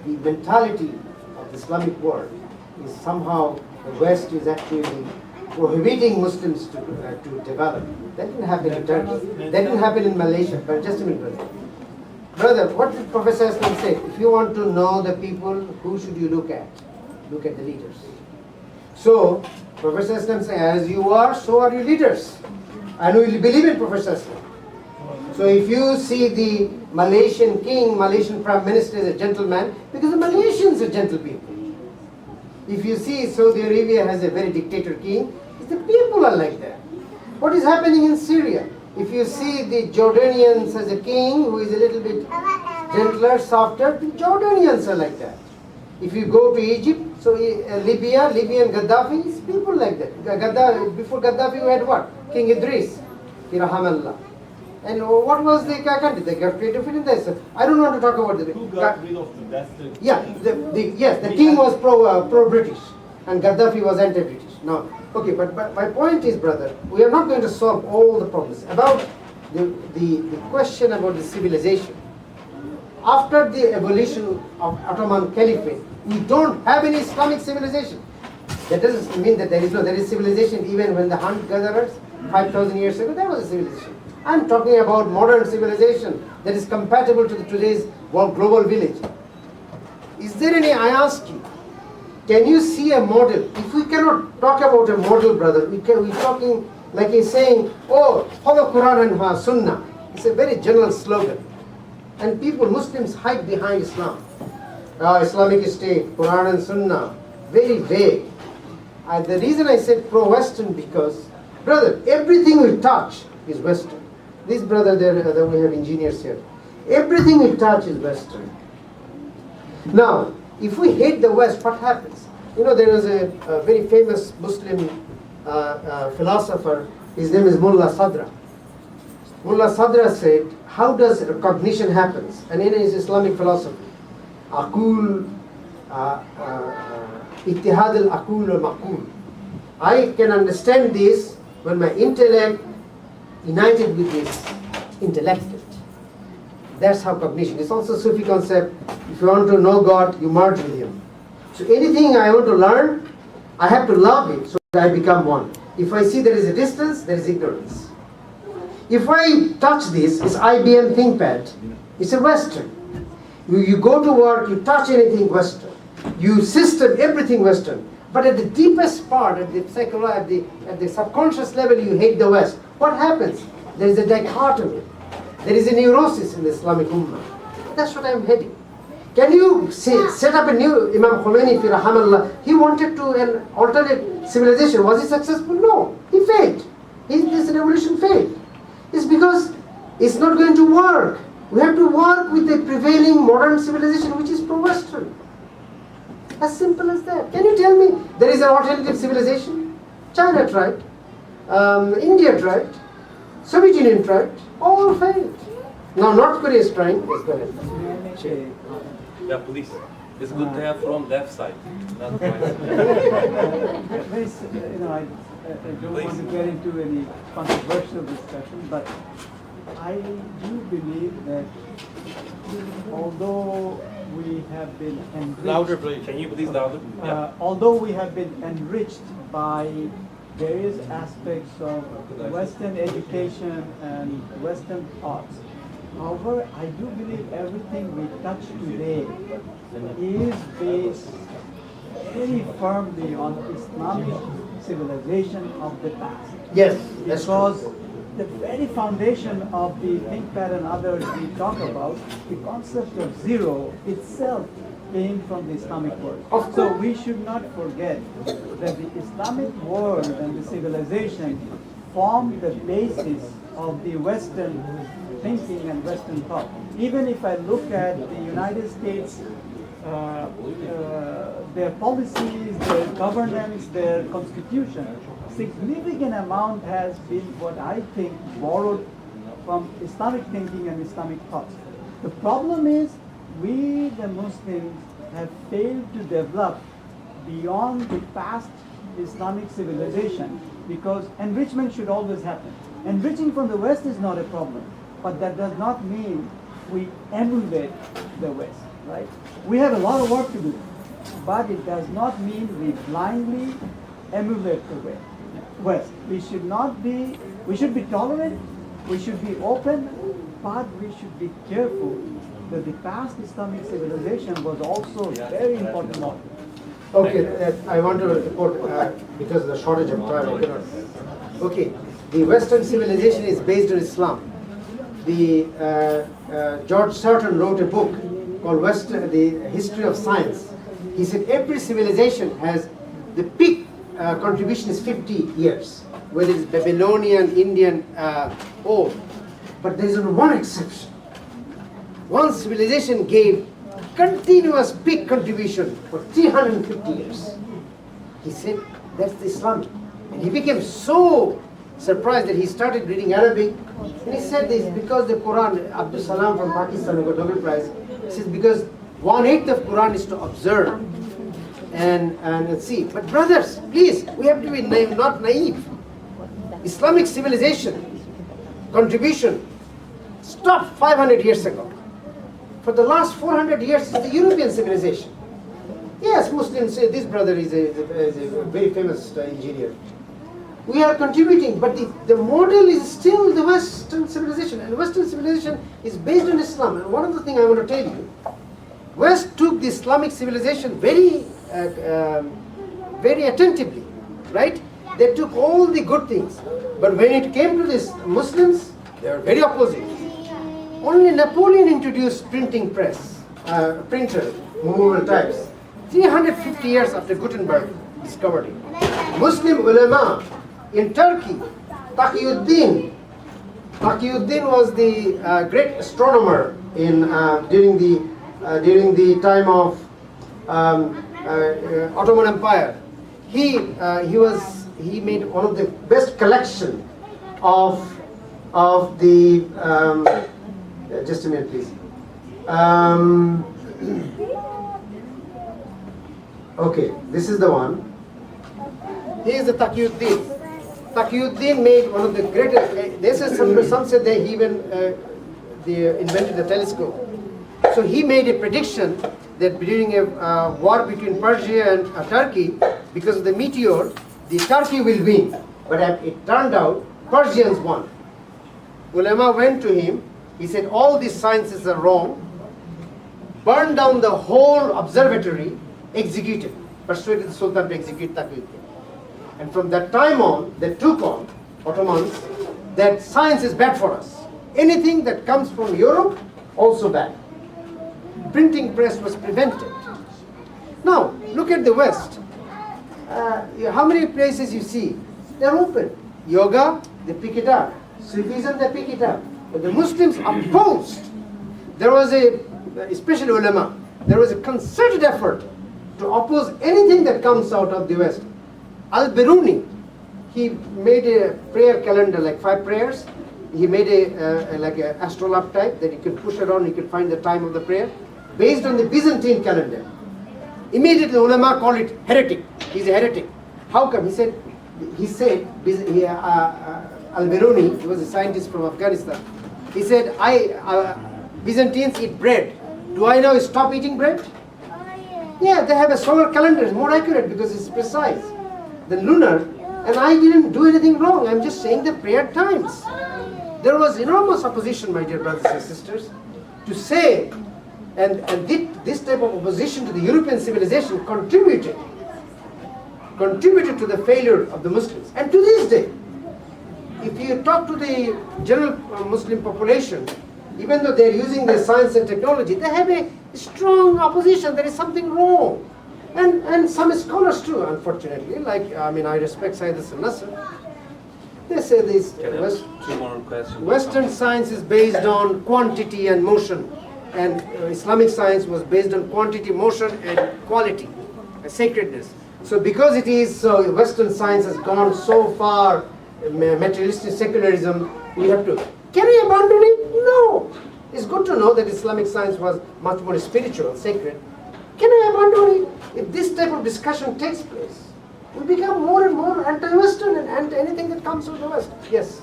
the mentality of the Islamic world is somehow the West is actually prohibiting Muslims to develop. That didn't happen in Turkey. That didn't happen in Malaysia. But just a minute, brother. Brother, what did Professor Aslam say? If you want to know the people, who should you look at? Look at the leaders. So, Professor Aslam said, as you are, so are your leaders. And we will believe in Professor Aslam. So if you see the Malaysian king, Malaysian prime minister is a gentleman, because the Malaysians are gentle people. If you see Saudi Arabia has a very dictator king, the people are like that. What is happening in Syria? If you see the Jordanians as a king who is a little bit gentler, softer, the Jordanians are like that. If you go to Egypt, so Libyan Gaddafi is people like that. Before Gaddafi we had what? King Idris, Kirahamallah. And what was the country? They got rid of it in this. I don't want to talk about the. Who got rid of the best? Yeah, the king was pro-British and Gaddafi was anti-British. Now, okay, but my point is, brother, we are not going to solve all the problems. About the question about the civilization. After the abolition of Ottoman Caliphate, we don't have any Islamic civilization. That doesn't mean that there is civilization even when the hunter-gatherers, 5,000 years ago, there was a civilization. I'm talking about modern civilization that is compatible to today's global village. Is there any, I ask you, can you see a model? If we cannot talk about a model, brother, we're talking like he's saying, oh, follow Quran and Sunnah. It's a very general slogan. And people, Muslims, hide behind Islam. Islamic State, Quran and Sunnah, very vague. The reason I said pro-Western because, brother, everything we touch is Western. This brother there, we have engineers here. Everything we touch is Western. Now, if we hate the West, what happens? You know, there is a very famous Muslim philosopher, his name is Mullah Sadra. Mullah Sadra said, how does recognition happens? And in his Islamic philosophy, Akul, Ittihad al-Akul al-Maqul. I can understand this when my intellect united with this intellect. That's how cognition. It's also a Sufi concept. If you want to know God, you merge with Him. So anything I want to learn, I have to love it so that I become one. If I see there is a distance, there is ignorance. If I touch this, it's IBM ThinkPad. It's a Western. You go to work, you touch anything Western. You system everything Western. But at the deepest part, at the subconscious level, you hate the West. What happens? There is a dichotomy. There is a neurosis in the Islamic Ummah. That's what I'm heading. Can you set up a new Imam Khomeini, fi rahamallah? He wanted to an alternate civilization. Was he successful? No. He failed. This revolution failed. It's because it's not going to work. We have to work with the prevailing modern civilization, which is pro-Western. As simple as that. Can you tell me there is an alternative civilization? China tried. India tried. Soviet Union tried. All failed. Now North Korea is trying. Yes, go ahead. Yeah, please. It's good to have from left side, not right side. I don't want to get into any controversial discussion, but I do believe that although we have been enriched, Louder, please. Can you please louder? Yeah. although we have been enriched by various aspects of Western education and Western thoughts, however, I do believe everything we touch today is based very firmly on Islamic civilization of the past. Yes, that's Because true. the very foundation of the ThinkPad and others we talk about, the concept of zero itself came from the Islamic world. Of So course. we should not forget that the Islamic world and the civilization formed the basis of the Western thinking and Western thought. Even if I look at the United States, their policies, their governance, their constitution, significant amount has been what I think borrowed from Islamic thinking and Islamic thoughts. The problem is we the Muslims have failed to develop beyond the past Islamic civilization, because enrichment should always happen. Enriching from the West is not a problem, but that does not mean we emulate the West, right? We have a lot of work to do, but it does not mean we blindly emulate the West. We should be tolerant, we should be open, but we should be careful that the past Islamic civilization was also very important model. Okay, I want to report, because of the shortage of time, I cannot. Okay, the Western civilization is based on Islam. George Sarton wrote a book called The History of Science. He said every civilization has, the peak contribution is 50 years, whether it's Babylonian, Indian, old. But there is one exception. One civilization gave continuous peak contribution for 350 years. He said, that's the Islamic. And he became so surprised that he started reading Arabic. And he said this because the Quran, Abdul Salam from Pakistan who got Nobel Prize, he says because 1/8 of Quran is to observe and see. But brothers, please, we have to be not naive. Islamic civilization contribution stopped 500 years ago. For the last 400 years, is the European civilization. Yes, Muslims say this brother is a very famous engineer. We are contributing, but the model is still the Western civilization, and Western civilization is based on Islam. And one of the things I want to tell you, West took the Islamic civilization very attentively, right? They took all the good things, but when it came to this Muslims, they are very opposite. Only Napoleon introduced printing press, printer, movable types. 350 years after Gutenberg discovered it. Muslim ulama in Turkey, Taqiyuddin was the great astronomer during the time of Ottoman Empire. He made one of the best collection of the just a minute, please. Okay, this is the one. Here is the Taqiyuddin. Taqiyuddin made one of the greatest. This is some said that he even invented the telescope. So he made a prediction that during a war between Persia and Turkey, because of the meteor, the Turkey will win. But it turned out Persians won. Ulama went to him. He said, all these sciences are wrong. Burn down the whole observatory, executed. Persuaded the Sultan to execute Taqiyuddin. And from that time on, they took on, Ottomans, that science is bad for us. Anything that comes from Europe, also bad. Printing press was prevented. Now, look at the West. How many places you see? They're open. Yoga, they pick it up. Sufism, they pick it up. But the Muslims opposed. There was especially ulama, there was a concerted effort to oppose anything that comes out of the West. Al-Biruni, he made a prayer calendar, like 5 prayers. He made like an astrolabe type that you can push around, you can find the time of the prayer, based on the Byzantine calendar. Immediately ulama called it heretic. He's a heretic. How come? He said Al-Biruni, he was a scientist from Afghanistan. He said, Byzantines eat bread. Do I now stop eating bread? Yeah, they have a solar calendar, it's more accurate because it's precise than lunar. And I didn't do anything wrong, I'm just saying the prayer times. There was enormous opposition, my dear brothers and sisters, to say, and this type of opposition to the European civilization contributed to the failure of the Muslims. And to this day, if you talk to the general Muslim population, even though they're using their science and technology, they have a strong opposition. There is something wrong. And some scholars too, unfortunately, like, I mean, I respect Sayyid Hassan Nasr. They say this Can I have two more questions? Western science is based on quantity and motion, and Islamic science was based on quantity, motion, and quality, sacredness. So because it is so, Western science has gone so far, materialistic secularism, we have to, can we abandon it? No. It's good to know that Islamic science was much more spiritual, sacred. Can I abandon it? If this type of discussion takes place, we become more and more anti-Western and anti-anything that comes from the West. Yes.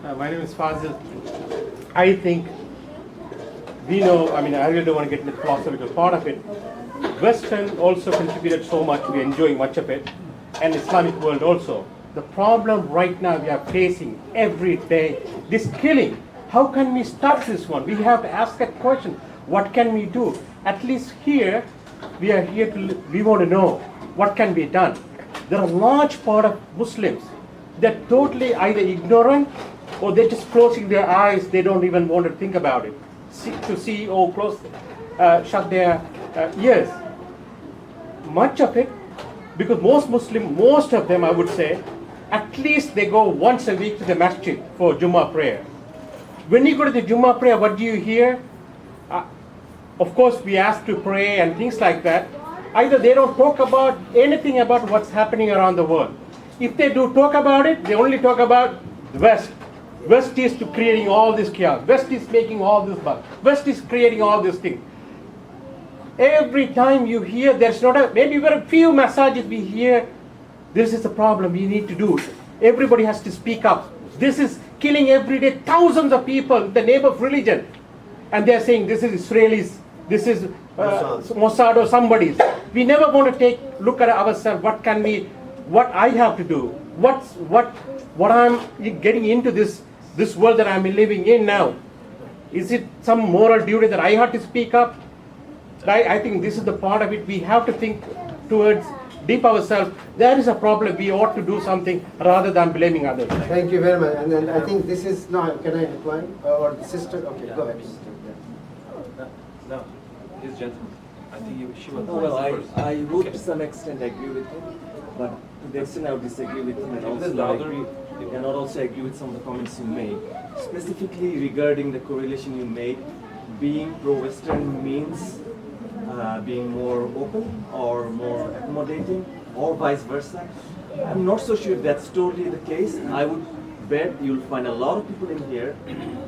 My name is Fazil. I think we know, I mean, I really don't want to get into the philosophical part of it. Western also contributed so much, we're enjoying much of it, and Islamic world also. The problem right now we are facing every day, this killing. How can we stop this one? We have to ask that question. What can we do? At least here, we are here to, we want to know what can be done. There are a large part of Muslims that totally either ignorant or they're just closing their eyes. They don't even want to think about it. See or shut their ears. Much of it, because most of them, I would say, at least they go once a week to the masjid for Jummah prayer. When you go to the Jummah prayer, what do you hear? Of course, we ask to pray and things like that. Either they don't talk about anything about what's happening around the world. If they do talk about it, they only talk about the West. West is to creating all this chaos. West is making all this bug. West is creating all these things. Every time you hear, there's not a, maybe very few messages we hear, this is the problem, we need to do. Everybody has to speak up. This is killing every day thousands of people in the name of religion. And they're saying this is Israelis, this is Mossad or somebody's. We never want to look at ourselves, what I have to do, what I'm getting into this world that I'm living in now. Is it some moral duty that I have to speak up? I think this is the part of it. We have to think towards deep ourselves. There is a problem. We ought to do something rather than blaming others. Thank you very much. And then I think this is, no, can I reply? Or the sister? Okay, go ahead. No, this gentleman. I think she was. Oh, well, first. I would to some extent agree with him, but to the extent I would disagree with him and also agree with some of the comments you made. Specifically regarding the correlation you made, being pro-Western means being more open or more accommodating or vice versa. I'm not so sure if that's totally the case. I would bet you'll find a lot of people in here,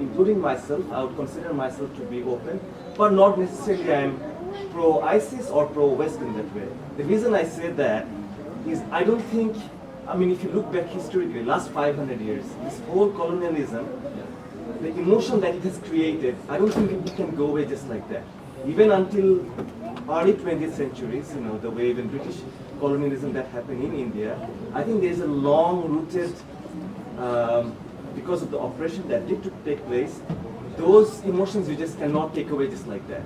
including myself, I would consider myself to be open, but not necessarily I'm pro-ISIS or pro-Western that way. The reason I say that is I don't think, I mean, if you look back historically, last 500 years, this whole colonialism, the emotion that it has created, I don't think it can go away just like that. Even until early 20th centuries, you know, the way even British colonialism that happened in India, I think there's a long-rooted, because of the oppression that did take place, those emotions you just cannot take away just like that.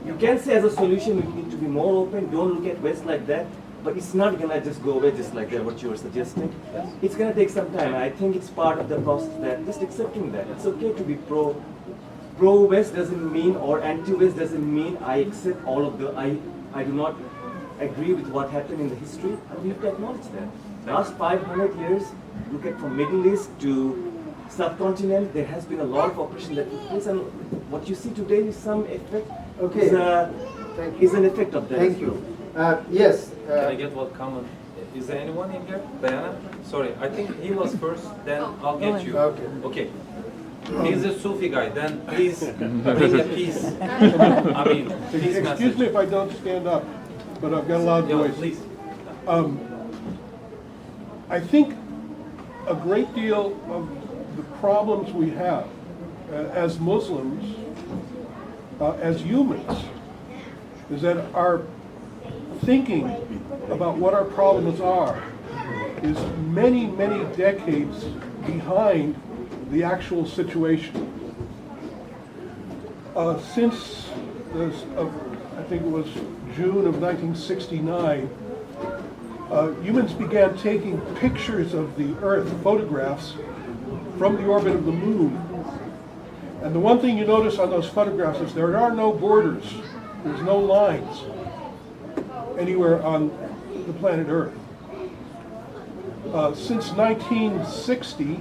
You can say as a solution we need to be more open, don't look at West like that, but it's not gonna just go away just like that, what you were suggesting. It's gonna take some time, and I think it's part of the process that just accepting that. It's okay to be pro-West doesn't mean, or anti-West doesn't mean I accept all of the, I do not agree with what happened in the history, and we have to acknowledge that. Last 500 years, look at from Middle East to subcontinent, there has been a lot of oppression that took place, and what you see today is some effect, Okay. is an effect of that. Thank you. Yes. Can I get what comment? Is there anyone in here? Diana? Sorry, I think he was first, then I'll get you. Okay. Okay. He's a Sufi guy, then please bring a peace. I mean, peace message. Excuse me if I don't stand up, but I've got a loud Yeah, voice. please. I think a great deal of the problems we have as Muslims, as humans, is that our thinking about what our problems are is many, many decades behind the actual situation. Since I think it was June of 1969, humans began taking pictures of the Earth, photographs from the orbit of the moon. And the one thing you notice on those photographs is there are no borders, there's no lines anywhere on the planet Earth. Since 1960,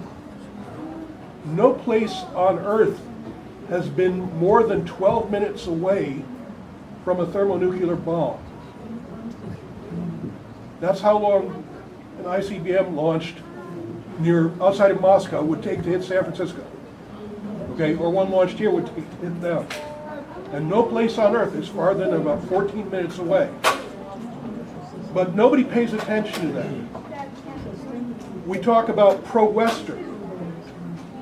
no place on Earth has been more than 12 minutes away from a thermonuclear bomb. That's how long an ICBM launched outside of Moscow would take to hit San Francisco. Okay, or one launched here would take to hit them. And no place on Earth is farther than about 14 minutes away. But nobody pays attention to that. We talk about pro-Western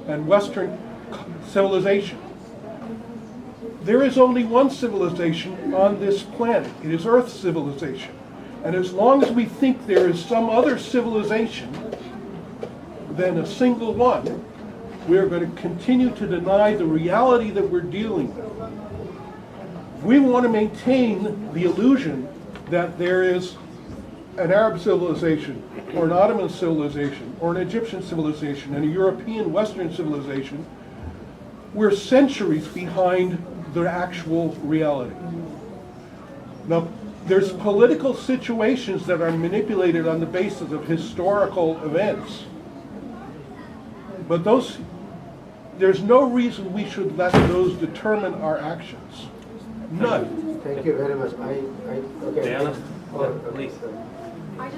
and Western civilization. There is only one civilization on this planet. It is Earth civilization. And as long as we think there is some other civilization than a single one, we are going to continue to deny the reality that we're dealing with. If we want to maintain the illusion that there is an Arab civilization, or an Ottoman civilization, or an Egyptian civilization, and a European Western civilization, we're centuries behind the actual reality. Now, there's political situations that are manipulated on the basis of historical events. But there's no reason we should let those determine our actions. None. Thank you very much. Okay. Diana, Oh, please. I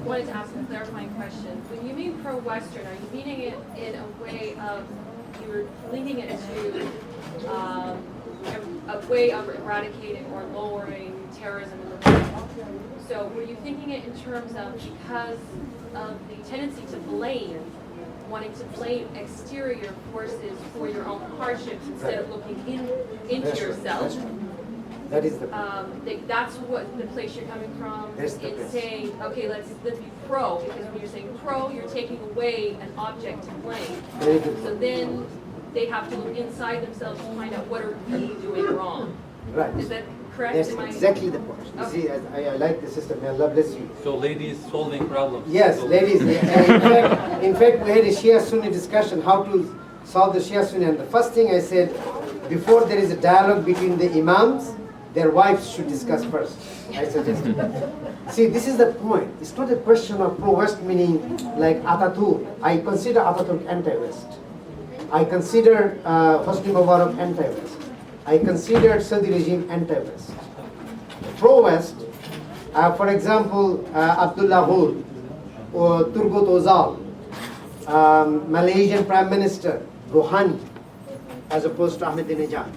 wanted to ask a clarifying question. When you mean pro-Western, are you meaning it in a way of, you're linking it to a way of eradicating or lowering terrorism in the world? So were you thinking it in terms of because of the tendency to blame, wanting to blame exterior forces for your own hardships instead of looking into yourself? That is the That's what the place you're coming from. That's the It's place. saying, okay, let's be pro, because when you're saying pro, you're taking away an object to blame. Very good. So then they have to look inside themselves to find out what are we doing wrong. Right. Is that correct? That's Am I- exactly the point. You Okay. see, I like the system. May Allah bless you. So ladies solving problems. Yes, So- ladies. In fact, we had a Shia-Sunni discussion how to solve the Shia-Sunni. And the first thing I said, before there is a dialogue between the imams, their wives should discuss first. I suggested. See, this is the point. It's not a question of pro-West meaning like Ataturk. I consider Ataturk anti-West. I consider Hosni Mubarak anti-West. I consider Saudi regime anti-West. Pro-West, for example, Abdullah Hur, or Turgut Özal, Malaysian Prime Minister Rouhani, as opposed to Ahmadinejad.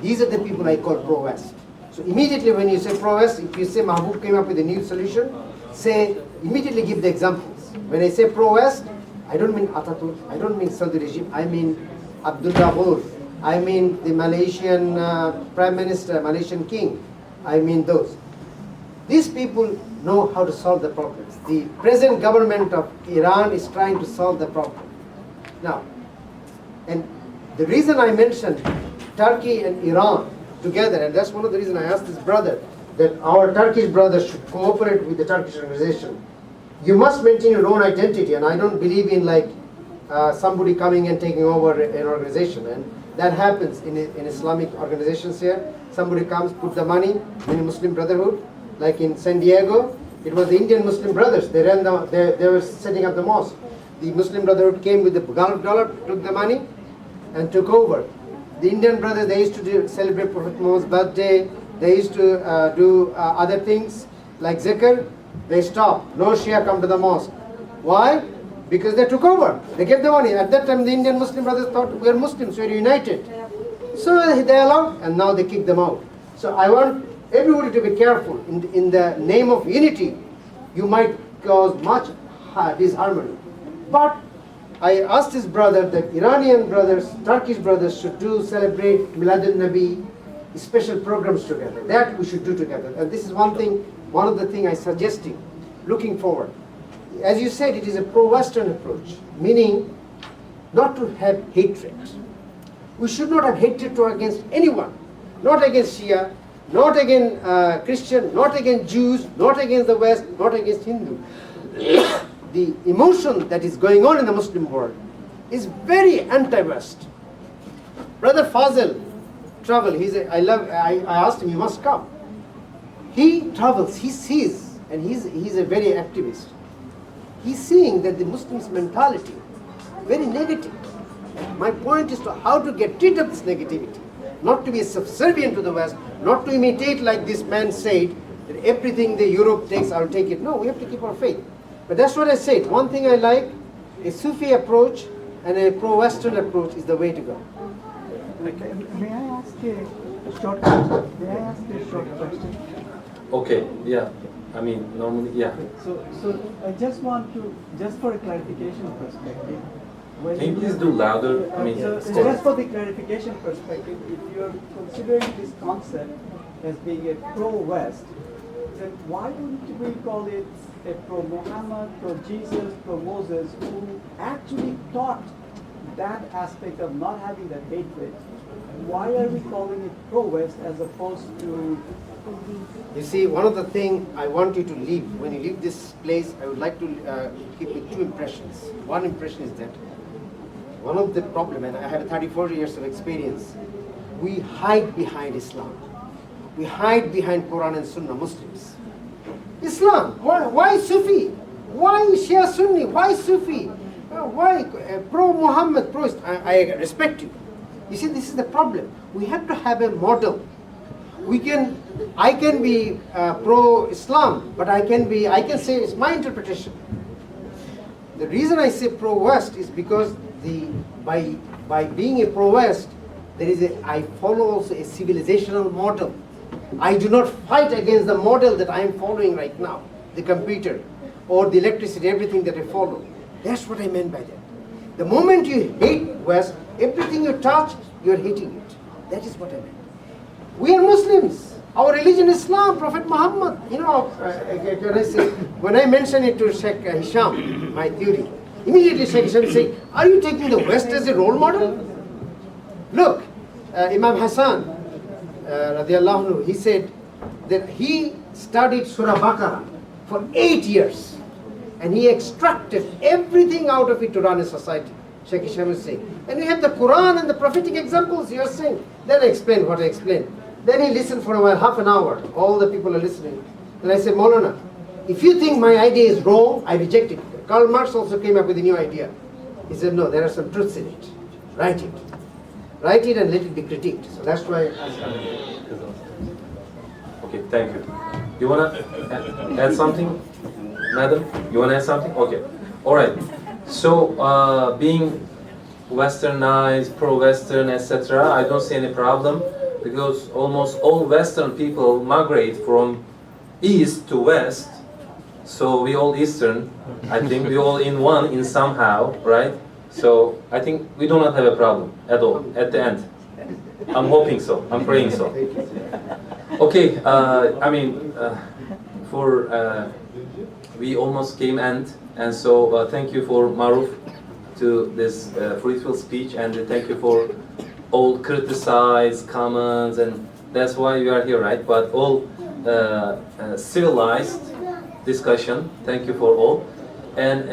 These are the people I call pro-West. So immediately when you say pro-West, if you say Mahbub came up with a new solution, immediately give the examples. When I say pro-West, I don't mean Ataturk, I don't mean Saudi regime, I mean Abdullah Hur, I mean the Malaysian Prime Minister, Malaysian King, I mean those. These people know how to solve the problems. The present government of Iran is trying to solve the problem. Now, and the reason I mentioned Turkey and Iran together, and that's one of the reasons I asked this brother that our Turkish brothers should cooperate with the Turkish organization. You must maintain your own identity, and I don't believe in somebody coming and taking over an organization, and that happens in Islamic organizations here. Somebody comes, put the money in a Muslim Brotherhood, like in San Diego, it was the Indian Muslim brothers. They were setting up the mosque. The Muslim Brotherhood came with the Gulf dollar, took the money, and took over. The Indian brothers, they used to celebrate Prophet Muhammad's birthday. They used to do other things like zikr. They stopped. No Shia come to the mosque. Why? Because they took over. They gave the money. At that time, the Indian Muslim brothers thought we are Muslims, we are united. So they allowed, and now they kick them out. So I want everybody to be careful. In the name of unity, you might cause much disharmony. But I asked his brother that Iranian brothers, Turkish brothers should celebrate Miladun Nabi, special programs together. That we should do together. And this is one of the things I'm suggesting, looking forward. As you said, it is a pro-Western approach, meaning not to have hatred. We should not have hatred against anyone, not against Shia, not against Christian, not against Jews, not against the West, not against Hindu. The emotion that is going on in the Muslim world is very anti-West. Brother Fazil travel. I asked him, you must come. He travels, he sees, and he's a very activist. He's seeing that the Muslims' mentality very negative. My point is to how to get rid of this negativity, not to be subservient to the West, not to imitate like this man said that everything the Europe takes, I'll take it. No, we have to keep our faith. But that's what I said. One thing I like, a Sufi approach and a pro-Western approach is the way to go. Okay. May I ask a short question? Okay, yeah. I mean, normally, yeah. So I just want to, just for a clarification perspective, when Can you please do louder? I mean, so just for the clarification perspective, if you're considering this concept as being a pro-West, then why wouldn't we call it a pro-Muhammad, pro-Jesus, pro-Moses, who actually taught that aspect of not having that hatred? Why are we calling it pro-West as opposed to... You see, one of the things I want you to leave, when you leave this place, I would like to keep with two impressions. One impression is that one of the problem, and I have 34 years of experience, we hide behind Islam. We hide behind Quran and Sunnah Muslims. Islam, why Sufi? Why Shia Sunni? Why Sufi? Why pro-Muhammad, I respect you. You see, this is the problem. We have to have a model. I can be pro-Islam, but I can say it's my interpretation. The reason I say pro-West is because by being a pro-West, I follow also a civilizational model. I do not fight against the model that I am following right now, the computer or the electricity, everything that I follow. That's what I meant by that. The moment you hate West, everything you touch, you're hating it. That is what I meant. We are Muslims. Our religion is Islam, Prophet Muhammad. You know, when I mention it to Sheikh Hisham, my theory, immediately Sheikh Hisham say, are you taking the West as a role model? Look, Imam Hassan, radiallahu anhu, he said that he studied Surah Baqarah for 8 years. And he extracted everything out of it to run a society. Sheikh Hisham is saying. And we have the Quran and the prophetic examples you are saying. Then I explained what I explained. Then he listened for a while, half an hour. All the people are listening. Then I said, Maulana, if you think my idea is wrong, I reject it. Karl Marx also came up with a new idea. He said, no, there are some truths in it. Write it. Write it and let it be critiqued. So that's why I started. Okay, thank you. You want to add something? Madam, you want to add something? Okay. All right. So, being westernized, pro-Western, etc., I don't see any problem because almost all Western people migrate from East to West. So we all Eastern. I think we all in one in somehow, right? So I think we do not have a problem at all at the end. I'm hoping so. I'm praying so. Okay. We almost came end, and so thank you for Maruf to this fruitful speech, and thank you for all criticize, comments, and that's why we are here, right? But all civilized discussion. Thank you for all, and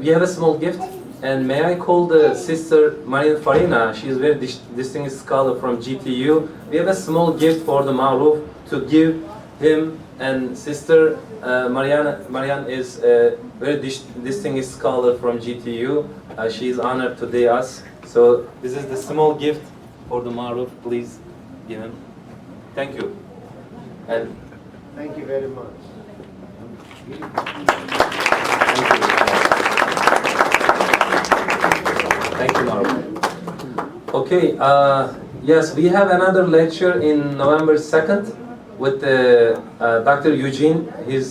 we have a small gift. And may I call the sister Marian Farina? She is a very distinguished scholar from GTU. We have a small gift for the Maruf to give him, and sister Marian is a very distinguished scholar from GTU. She is honored today us. So this is the small gift for the Maruf. Please give him. Thank you. And thank you very much. Thank you, Maruf. Okay. Yes, we have another lecture in November 2nd with Dr. Eugene. He's